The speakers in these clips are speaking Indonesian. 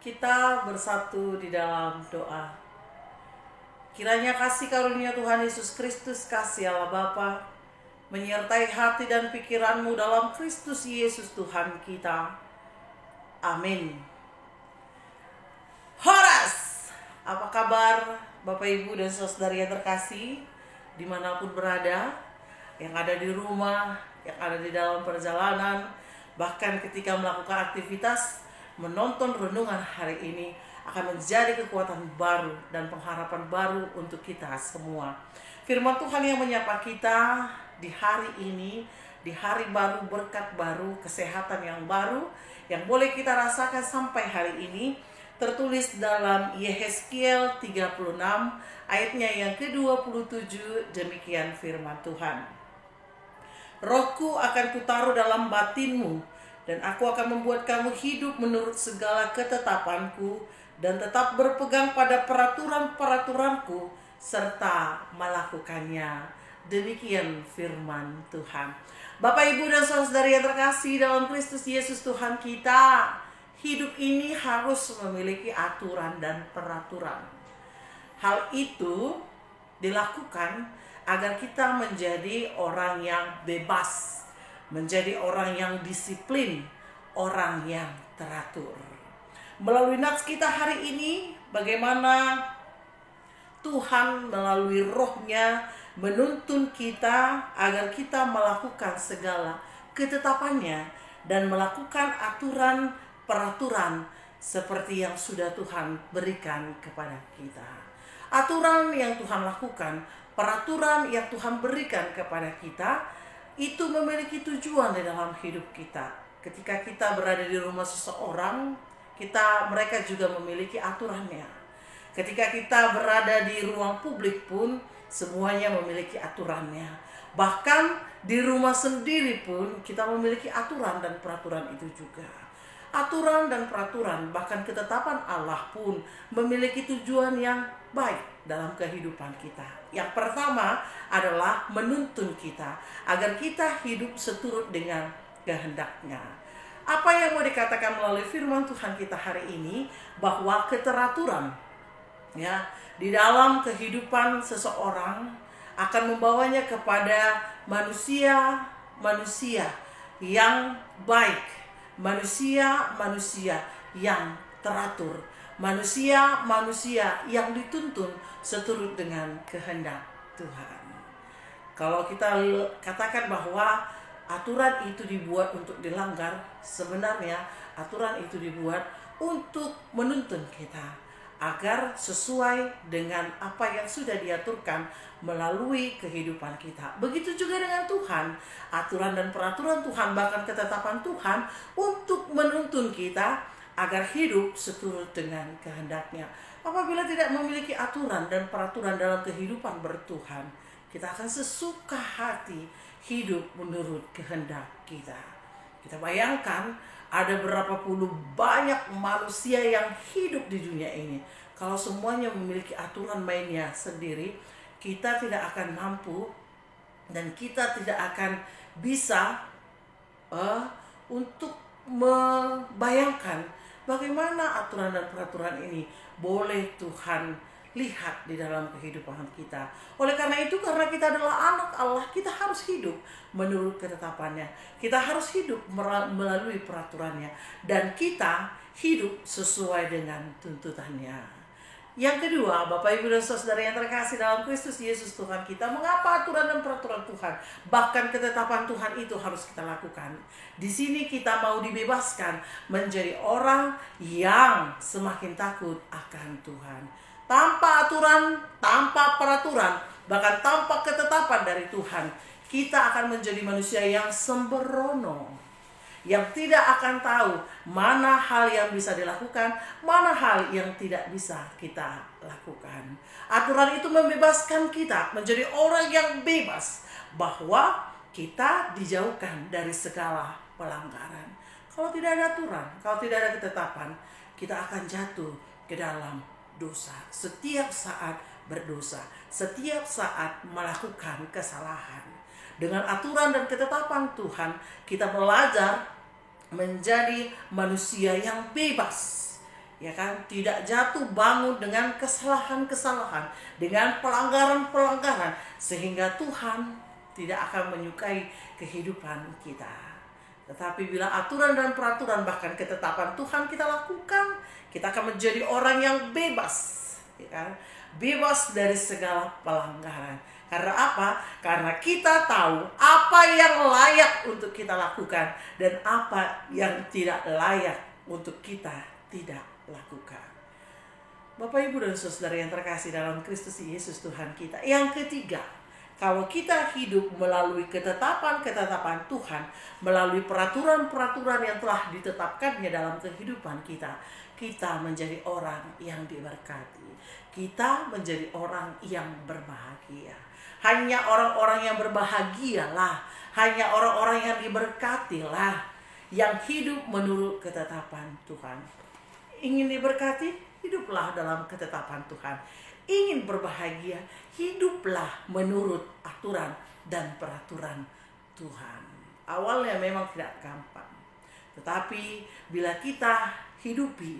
Kita bersatu di dalam doa. Kiranya kasih karunia Tuhan Yesus Kristus, kasih Allah Bapa, menyertai hati dan pikiranmu dalam Kristus Yesus Tuhan kita. Amin. Horas! Apa kabar Bapak Ibu dan saudari yang terkasih, dimanapun berada, yang ada di rumah, yang ada di dalam perjalanan, bahkan ketika melakukan aktivitas, menonton renungan hari ini akan menjadi kekuatan baru dan pengharapan baru untuk kita semua. Firman Tuhan yang menyapa kita di hari ini, di hari baru, berkat baru, kesehatan yang baru yang boleh kita rasakan sampai hari ini, tertulis dalam Yehezkiel 36 ayatnya yang ke-27. Demikian firman Tuhan. Rohku akan kutaruh dalam batinmu, dan aku akan membuat kamu hidup menurut segala ketetapanku, dan tetap berpegang pada peraturan-peraturanku, serta melakukannya. Demikian firman Tuhan. Bapak, Ibu, dan saudari yang terkasih dalam Kristus Yesus Tuhan kita, hidup ini harus memiliki aturan dan peraturan. Hal itu dilakukan agar kita menjadi orang yang bebas, menjadi orang yang disiplin, orang yang teratur. Melalui nats kita hari ini, bagaimana Tuhan melalui rohnya menuntun kita agar kita melakukan segala ketetapannya dan melakukan aturan peraturan seperti yang sudah Tuhan berikan kepada kita. Aturan yang Tuhan lakukan, peraturan yang Tuhan berikan kepada kita, itu memiliki tujuan di dalam hidup kita. Ketika kita berada di rumah seseorang, mereka juga memiliki aturannya. Ketika kita berada di ruang publik pun, semuanya memiliki aturannya. Bahkan di rumah sendiri pun kita memiliki aturan dan peraturan itu juga. Aturan dan peraturan, bahkan ketetapan Allah pun memiliki tujuan yang baik dalam kehidupan kita. Yang pertama adalah menuntun kita agar kita hidup seturut dengan kehendaknya. Apa yang mau dikatakan melalui firman Tuhan kita hari ini, bahwa keteraturan di dalam kehidupan seseorang akan membawanya kepada manusia yang baik, manusia yang teratur, manusia yang dituntun seturut dengan kehendak Tuhan. Kalau kita katakan bahwa aturan itu dibuat untuk dilanggar, sebenarnya aturan itu dibuat untuk menuntun kita agar sesuai dengan apa yang sudah diaturkan melalui kehidupan kita. Begitu juga dengan Tuhan. Aturan dan peraturan Tuhan, bahkan ketetapan Tuhan untuk menuntun kita agar hidup seturut dengan kehendaknya. Apabila tidak memiliki aturan dan peraturan dalam kehidupan bertuhan, kita akan sesuka hati hidup menurut kehendak kita. Kita bayangkan ada berapa puluh banyak manusia yang hidup di dunia ini. Kalau semuanya memiliki aturan mainnya sendiri, kita tidak akan mampu dan kita tidak akan bisa untuk membayangkan bagaimana aturan dan peraturan ini boleh Tuhan lihat di dalam kehidupan kita. Oleh karena itu, karena kita adalah anak Allah, kita harus hidup menurut ketetapannya. Kita harus hidup melalui peraturannya. Dan kita hidup sesuai dengan tuntutannya. Yang kedua, Bapak, Ibu, dan saudara yang terkasih dalam Kristus Yesus Tuhan kita, mengapa aturan dan peraturan Tuhan, bahkan ketetapan Tuhan itu harus kita lakukan? Di sini kita mau dibebaskan menjadi orang yang semakin takut akan Tuhan. Tanpa aturan, tanpa peraturan, bahkan tanpa ketetapan dari Tuhan, kita akan menjadi manusia yang sembrono, yang tidak akan tahu mana hal yang bisa dilakukan, mana hal yang tidak bisa kita lakukan. Aturan itu membebaskan kita menjadi orang yang bebas, bahwa kita dijauhkan dari segala pelanggaran. Kalau tidak ada aturan, kalau tidak ada ketetapan, kita akan jatuh ke dalam dosa. Setiap saat berdosa, setiap saat melakukan kesalahan. Dengan aturan dan ketetapan Tuhan, kita belajar menjadi manusia yang bebas, ya kan, tidak jatuh bangun dengan kesalahan-kesalahan, dengan pelanggaran-pelanggaran, sehingga Tuhan tidak akan menyukai kehidupan kita. Tetapi bila aturan dan peraturan bahkan ketetapan Tuhan kita lakukan, kita akan menjadi orang yang bebas, ya kan? Bebas dari segala pelanggaran. Karena apa? Karena kita tahu apa yang layak untuk kita lakukan dan apa yang tidak layak untuk kita tidak lakukan. Bapak, Ibu, dan Saudara yang terkasih dalam Kristus Yesus Tuhan kita. Yang ketiga, kalau kita hidup melalui ketetapan-ketetapan Tuhan, melalui peraturan-peraturan yang telah ditetapkannya dalam kehidupan kita, kita menjadi orang yang diberkati. Kita menjadi orang yang berbahagia. Hanya orang-orang yang berbahagialah, hanya orang-orang yang diberkatilah, yang hidup menurut ketetapan Tuhan. Ingin diberkati? Hiduplah dalam ketetapan Tuhan. Ingin berbahagia, hiduplah menurut aturan dan peraturan Tuhan. Awalnya memang tidak gampang, tetapi bila kita hidupi,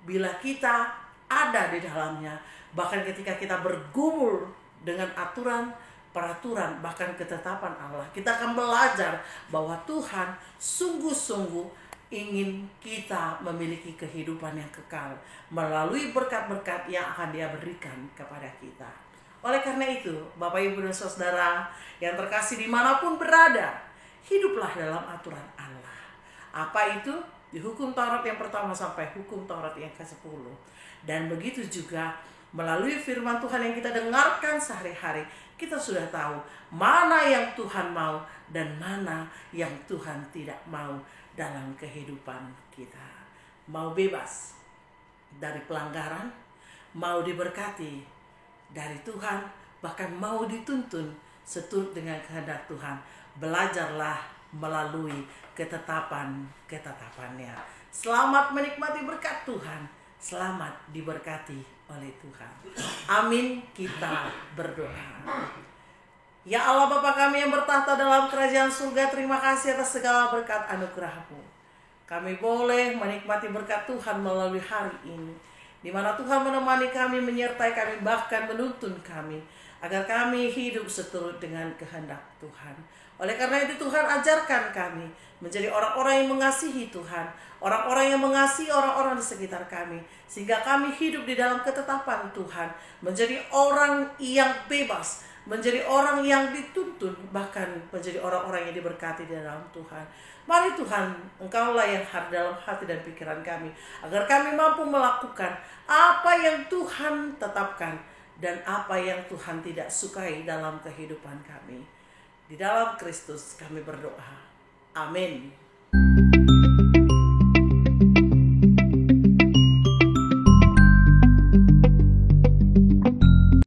bila kita ada di dalamnya, bahkan ketika kita bergumul dengan aturan, peraturan, bahkan ketetapan Allah, kita akan belajar bahwa Tuhan sungguh-sungguh ingin kita memiliki kehidupan yang kekal melalui berkat-berkat yang akan Dia berikan kepada kita. Oleh karena itu, Bapak, Ibu, dan Saudara yang terkasih dimanapun berada, hiduplah dalam aturan Allah. Apa itu? Di hukum Taurat yang pertama sampai hukum Taurat yang ke-10. Dan begitu juga melalui firman Tuhan yang kita dengarkan sehari-hari, kita sudah tahu mana yang Tuhan mau dan mana yang Tuhan tidak mau dalam kehidupan kita. Mau bebas dari pelanggaran, mau diberkati dari Tuhan, bahkan mau dituntun seturut dengan kehendak Tuhan. Belajarlah melalui ketetapan-ketetapannya. Selamat menikmati berkat Tuhan. Selamat diberkati oleh Tuhan. Amin. Kita berdoa. Ya Allah Bapa kami yang bertahta dalam kerajaan surga, terima kasih atas segala berkat anugerah-Mu. Kami boleh menikmati berkat Tuhan melalui hari ini, di mana Tuhan menemani kami, menyertai kami, bahkan menuntun kami, agar kami hidup seturut dengan kehendak Tuhan. Oleh karena itu Tuhan, ajarkan kami menjadi orang-orang yang mengasihi Tuhan, orang-orang yang mengasihi orang-orang di sekitar kami, sehingga kami hidup di dalam ketetapan Tuhan, menjadi orang yang bebas, menjadi orang yang dituntun, bahkan menjadi orang-orang yang diberkati di dalam Tuhan. Mari Tuhan, Engkaulah yang hadir dalam hati dan pikiran kami, agar kami mampu melakukan apa yang Tuhan tetapkan dan apa yang Tuhan tidak sukai dalam kehidupan kami. Di dalam Kristus kami berdoa. Amin.